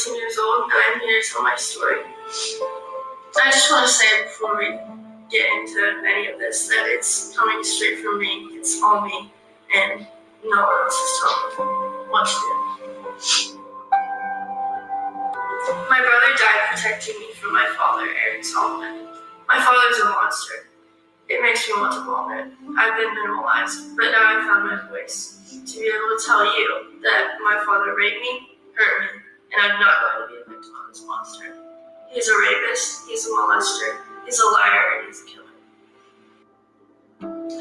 14 years old, and I'm here to tell my story. I just want to say before we get into any of this that it's coming straight from me. It's all me, and no one else is telling me what to do. My brother died protecting me from my father, Gracie Solomon. My father's a monster. It makes me want to vomit. I've been minimalized, but now I've found my voice to be able to tell you that my father raped me, hurt me, and I'm not going to be a victim of this monster. He's a rapist, he's a molester, he's a liar, and he's a killer.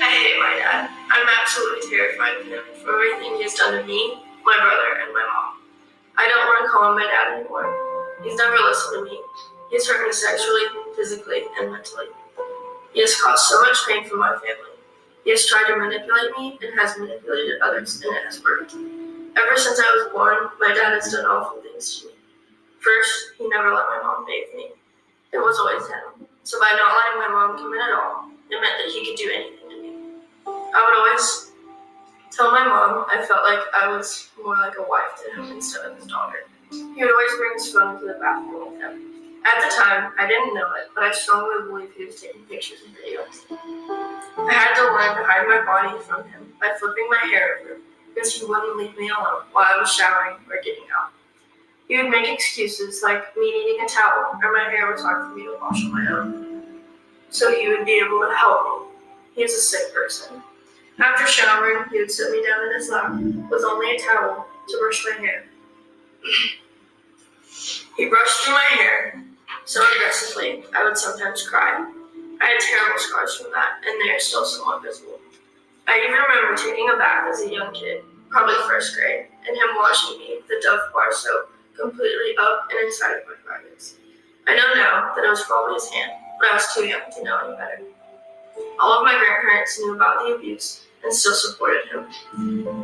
I hate my dad. I'm absolutely terrified of him for everything he has done to me, my brother, and my mom. I don't want to call him my dad anymore. He's never listened to me. He has hurt me sexually, physically, and mentally. He has caused so much pain for my family. He has tried to manipulate me and has manipulated others, and it has worked. Ever since I was born, my dad has done awful things to me. First, he never let my mom bathe me. It was always him. So by not letting my mom come in at all, it meant that he could do anything to me. I would always tell my mom I felt like I was more like a wife to him instead of his daughter. He would always bring his phone to the bathroom with him. At the time, I didn't know it, but I strongly believe he was taking pictures and videos. I had to learn to hide my body from him by flipping my hair over because he wouldn't leave me alone while I was showering or getting out. He would make excuses like me needing a towel or my hair was hard for me to wash on my own. So he would be able to help me. He is a sick person. After showering, he would sit me down in his lap with only a towel to brush my hair. He brushed through my hair so aggressively I would sometimes cry. I had terrible scars from that, and they are still somewhat visible. I even remember taking a bath as a young kid, probably first grade, and him washing me with the Dove bar soap completely up and inside of my privates. I know now that it was probably his hand, but I was too young to know any better. All of my grandparents knew about the abuse and still supported him.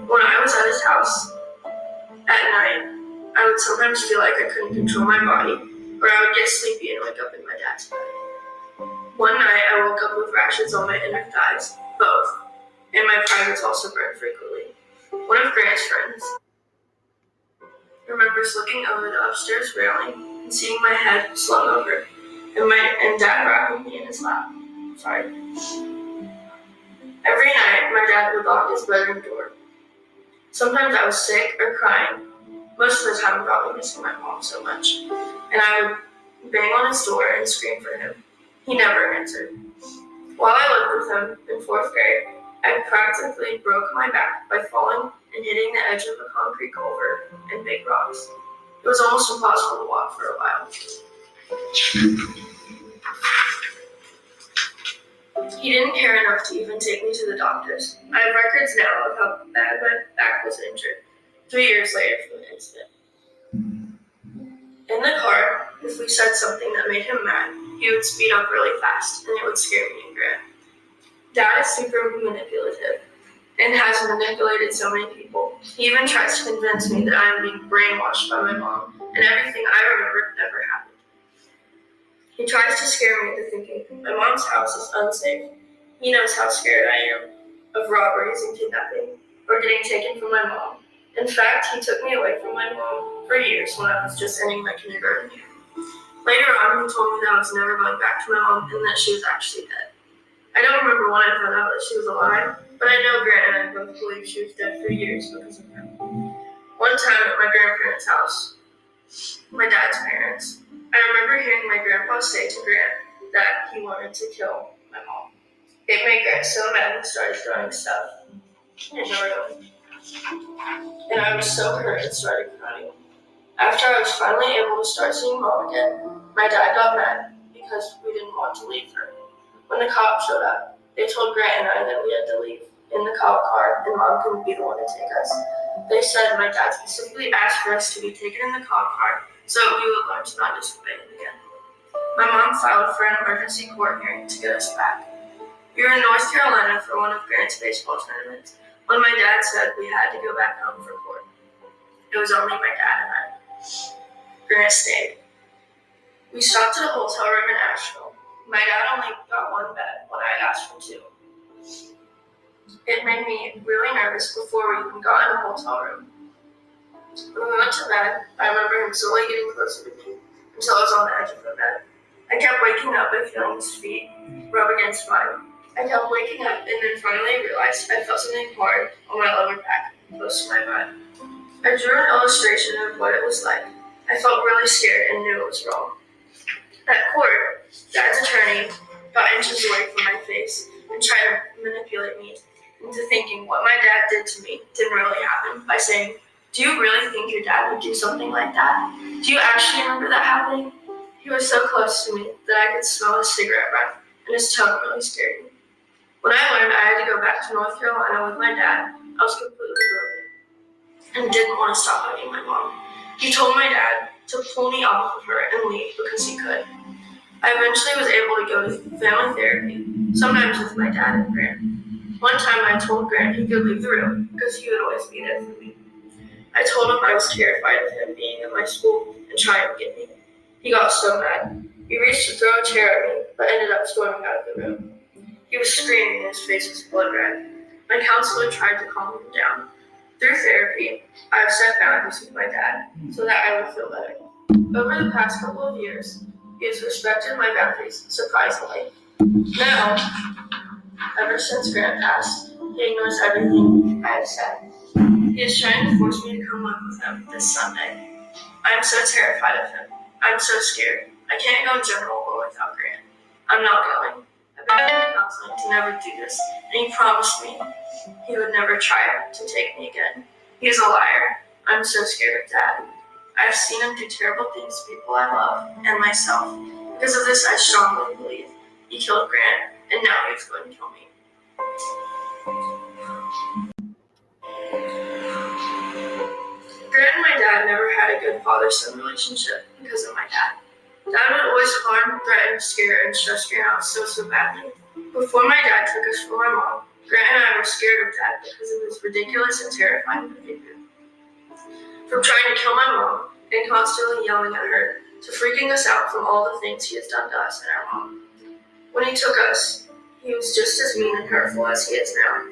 When I was at his house at night, I would sometimes feel like I couldn't control my body, or I would get sleepy and wake up in my dad's bed. One night, I woke up with rashes on my inner thighs, both, and my privates also burned frequently. One of Grant's friends remembers looking over the upstairs railing and seeing my head slung over, and Dad wrapping me in his lap. Every night, my dad would lock his bedroom door. Sometimes I was sick or crying. Most of the time, probably missing my mom so much, and I would bang on his door and scream for him. He never answered. While I lived with him in 4th grade, I practically broke my back by falling and hitting the edge of a concrete culvert and big rocks. It was almost impossible to walk for a while. He didn't care enough to even take me to the doctors. I have records now of how bad my back was injured 3 years later from the incident. In the car, if we said something that made him mad, he would speed up really fast, and it would scare me and Grant. Dad is super manipulative and has manipulated so many people. He even tries to convince me that I am being brainwashed by my mom, and everything I remember never happened. He tries to scare me into thinking my mom's house is unsafe. He knows how scared I am of robberies and kidnapping, or getting taken from my mom. In fact, he took me away from my mom for years when I was just ending my kindergarten year. Later on, he told me that I was never going back to my mom and that she was actually dead. I don't remember when I found out that she was alive, but I know Grant and I both believe she was dead for years because of him. One time at my grandparents' house, my dad's parents, I remember hearing my grandpa say to Grant that he wanted to kill my mom. It made Grant so mad and started throwing stuff in the room. And I was so hurt and started crying. After I was finally able to start seeing Mom again, my dad got mad because we didn't want to leave her. When the cops showed up, they told Grant and I that we had to leave in the cop car and Mom couldn't be the one to take us. They said my dad specifically asked for us to be taken in the cop car so we would learn to not disobey him again. My mom filed for an emergency court hearing to get us back. We were in North Carolina for one of Grant's baseball tournaments when my dad said we had to go back home for court. It was only my dad and I. Grant stayed. We stopped at a hotel room in Asheville. My dad only got one bed when I had asked for 2. It made me really nervous before we even got in the hotel room. When we went to bed, I remember him slowly getting closer to me until I was on the edge of the bed. I kept waking up by feeling his feet rub against mine. I kept waking up and then finally realized I felt something hard on my lower back, close to my butt. I drew an illustration of what it was like. I felt really scared and knew it was wrong. At court, Dad's attorney got inches away from my face and tried to manipulate me into thinking what my dad did to me didn't really happen by saying, "Do you really think your dad would do something like that? Do you actually remember that happening?" He was so close to me that I could smell his cigarette breath, and his tone really scared me. When I learned I had to go back to North Carolina with my dad, I was completely broken and didn't want to stop hugging my mom. He told my dad to pull me off of her and leave because he could. I eventually was able to go to family therapy, sometimes with my dad and Grant. One time I told Grant he could leave the room because he would always be there for me. I told him I was terrified of him being at my school and trying to get me. He got so mad. He reached to throw a chair at me, but ended up storming out of the room. He was screaming and his face was blood red. My counselor tried to calm him down. Through therapy, I have set boundaries with my dad so that I would feel better. Over the past couple of years, he has respected my boundaries, surprisingly. Now, ever since Grant passed, he ignores everything I have said. He is trying to force me to come live with him this Sunday. I am so terrified of him. I'm so scared. I can't go in general or without Grant. I'm not going. I've been in counseling to never do this, and he promised me he would never try to take me again. He is a liar. I'm so scared of Dad. I've seen him do terrible things to people I love and myself. Because of this, I strongly believe he killed Grant, and now he's going to kill me. Grant and my dad never had a good father-son relationship because of my dad. Dad would always harm, threaten, scare, and stress Grant out so badly. Before my dad took us from my mom, Grant and I were scared of Dad because of his ridiculous and terrifying behavior. From trying to kill my mom and constantly yelling at her, to freaking us out from all the things he has done to us and our mom. When he took us, he was just as mean and hurtful as he is now.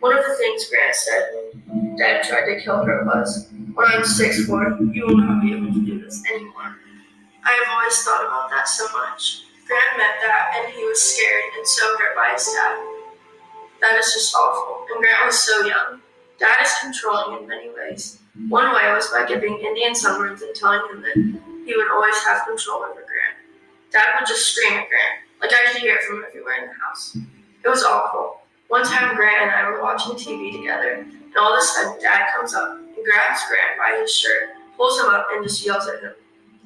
One of the things Grant said when Dad tried to kill her was, "When I'm 6'4", you will not be able to do this anymore." I have always thought about that so much. Grant meant that, and he was scared and so hurt by his dad. That is just awful, and Grant was so young. Dad is controlling in many ways. One way was by giving Indian summons and telling him that he would always have control over Grant. Dad would just scream at Grant, like I could hear it from everywhere in the house. It was awful. One time Grant and I were watching TV together, and all of a sudden Dad comes up and grabs Grant by his shirt, pulls him up, and just yells at him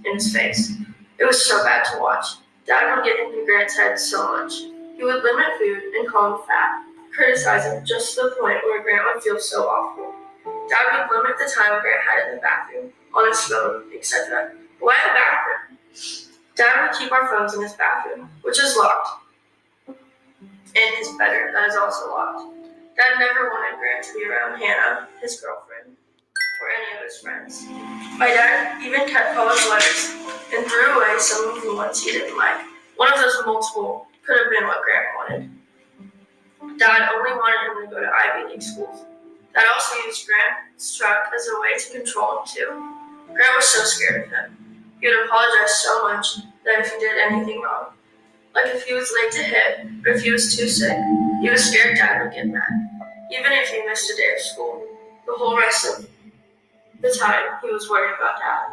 in his face. It was so bad to watch. Dad would get into Grant's head so much. He would limit food and call him fat, criticize him just to the point where Grant would feel so awful. Dad would limit the time Grant had in the bathroom, on his phone, etc. Why the bathroom? Dad would keep our phones in his bathroom, which is locked, and his bedroom, that is also locked. Dad never wanted Grant to be around Hannah, his girlfriend, or any of his friends. My dad even kept college letters and threw away some of the ones he didn't like. One of those multiple could have been what Grant wanted. Dad only wanted him to go to Ivy League schools. Dad also used Grant's truck as a way to control him too. Grant was so scared of him. He would apologize so much that if he did anything wrong, like if he was late to hit, or if he was too sick, he was scared Dad would get mad. Even if he missed a day of school, the whole rest of the time he was worried about Dad.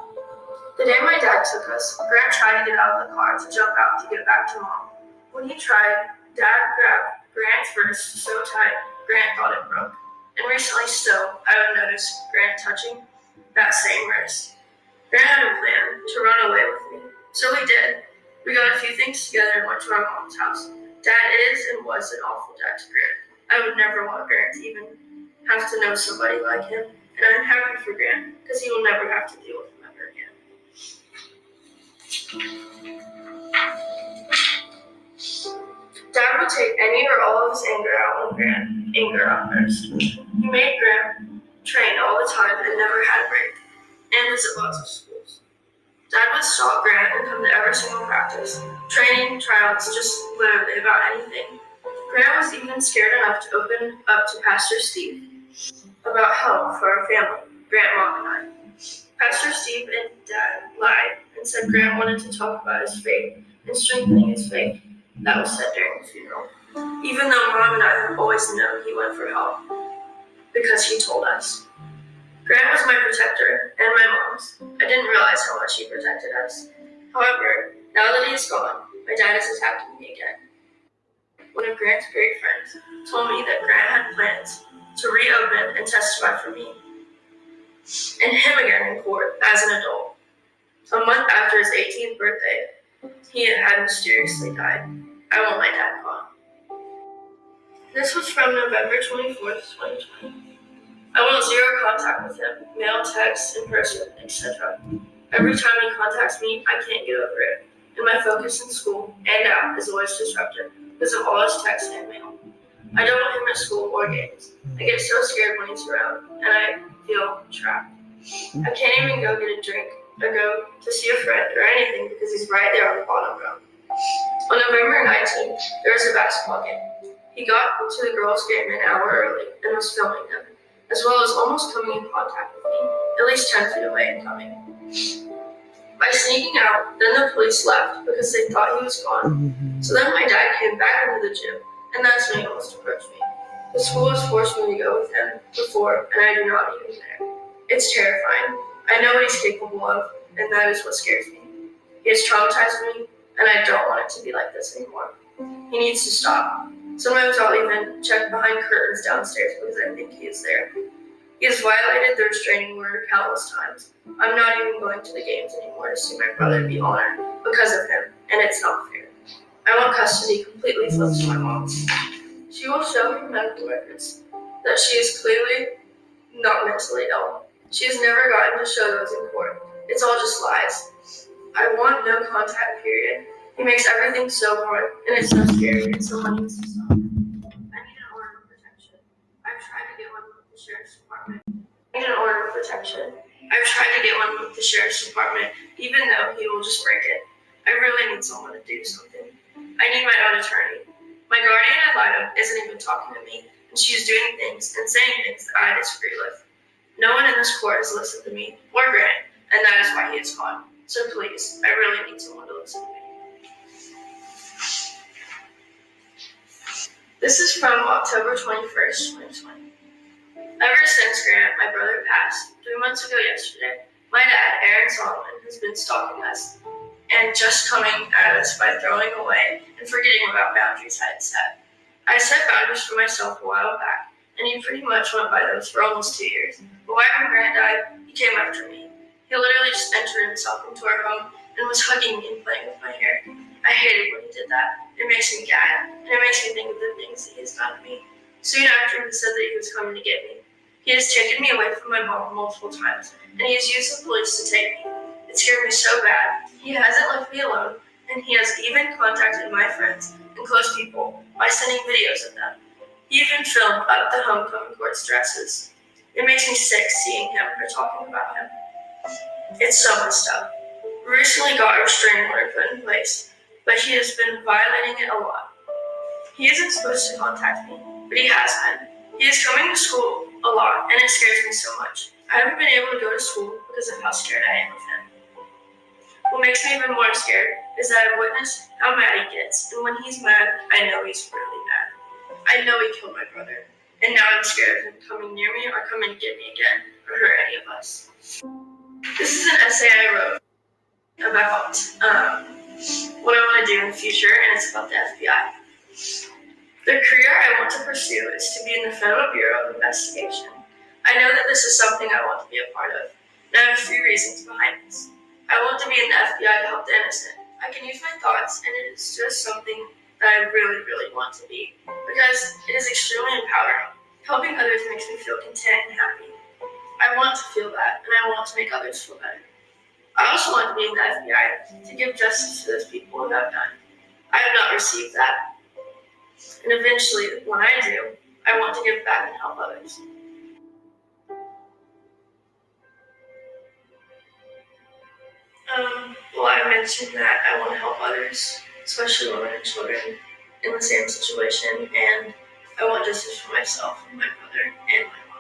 The day my dad took us, Grant tried to get out of the car to jump out to get back to Mom. When he tried, Dad grabbed Grant's wrist so tight, Grant thought it broke. And recently still, I would notice Grant touching that same wrist. Grant had a plan to run away with me, so we did. We got a few things together and went to our mom's house. Dad is and was an awful dad to Grant. I would never want Grant to even have to know somebody like him, and I'm happy for Grant because he will never have to deal with him ever again. Dad would take any or all of his anger out on Grant, anger outbursts. He made Grant train all the time and never had a break, and visit lots of schools. Dad would stalk Grant and come to every single practice, training, tryouts, just literally about anything. Grant was even scared enough to open up to Pastor Steve about help for our family, Grant, Mom, and I. Pastor Steve and Dad lied and said Grant wanted to talk about his faith and strengthening his faith. That was said during the funeral. Even though Mom and I have always known he went for help because he told us. Grant was my protector and my mom's. I didn't realize how much he protected us. However, now that he's gone, my dad is attacking me again. One of Grant's great friends told me that Grant had plans to reopen and testify for me and him again in court as an adult. A month after his 18th birthday, he had mysteriously died. I want my dad gone. This was from November 24th, 2020. I want zero contact with him, mail, text, in person, etc. Every time he contacts me, I can't get over it. And my focus in school and out is always disrupted because of all his texts and mail. I don't want him at school or games. I get so scared when he's around, and I feel trapped. I can't even go get a drink or go to see a friend or anything because he's right there on the bottom row. On November 19th, there was a basketball game. He got to the girls' game an hour early and was filming them, as well as almost coming in contact with me, at least 10 feet away and coming. By sneaking out, then the police left because they thought he was gone. So then my dad came back into the gym, and that's when he almost approached me. The school has forced me to go with him before, and I do not need him there. It's terrifying. I know what he's capable of, and that is what scares me. He has traumatized me, and I don't want it to be like this anymore. He needs to stop. Sometimes I'll even check behind curtains downstairs because I think he is there. He has violated the restraining order countless times. I'm not even going to the games anymore to see my brother be honored because of him, and it's not fair. I want custody completely flipped to my mom. She will show me medical records that she is clearly not mentally ill. She has never gotten to show those in court. It's all just lies. I want no contact, period. He makes everything so hard, and it's so scary, and someone needs to stop. I need an order of protection. I've tried to get one with the sheriff's department. Even though he will just break it. I really need someone to do something. I need my own attorney. My guardian ad litem isn't even talking to me, and she's doing things and saying things that I disagree with. No one in this court has listened to me or Grant, and that is why he is gone. So please, I really need someone to listen to me. This is from October 21st, 2020. Ever since Grant, my brother, passed 3 months ago yesterday, my dad, Gracie Solomon, has been stalking us and just coming at us by throwing away and forgetting about boundaries I had set. I set boundaries for myself a while back, and he pretty much went by those for almost 2 years. But right when Grant died, he came after me. He literally just entered himself into our home and was hugging me and playing with my hair. I hated when he did that. It makes me gag, and it makes me think of the things that he has done to me. Soon after, he said that he was coming to get me. He has taken me away from my mom multiple times, and he has used the police to take me. It scared me so bad. He hasn't left me alone, and he has even contacted my friends and close people by sending videos of them. He even filmed up the homecoming court's dresses. It makes me sick seeing him or talking about him. It's so messed up. We recently got a restraining order put in place, but he has been violating it a lot. He isn't supposed to contact me, but he has been. He is coming to school a lot, and it scares me so much. I haven't been able to go to school because of how scared I am of him. What makes me even more scared is that I've witnessed how mad he gets, and when he's mad, I know he's really mad. I know he killed my brother, and now I'm scared of him coming near me or coming to get me again, or hurt any of us. This is an essay I wrote about what I want to do in the future, and it's about the FBI. The career I want to pursue is to be in the Federal Bureau of Investigation. I know that this is something I want to be a part of, and I have a few reasons behind this. I want to be in the FBI to help the innocent. I can use my thoughts, and it is just something that I really, really want to be, because it is extremely empowering. Helping others makes me feel content and happy. I want to feel that, and I want to make others feel better. I also want to be in the FBI to give justice to those people who have done. I have not received that. And eventually, when I do, I want to give back and help others. Well, I mentioned that I want to help others, especially women and children in the same situation, and I want justice for myself and my brother and my mom.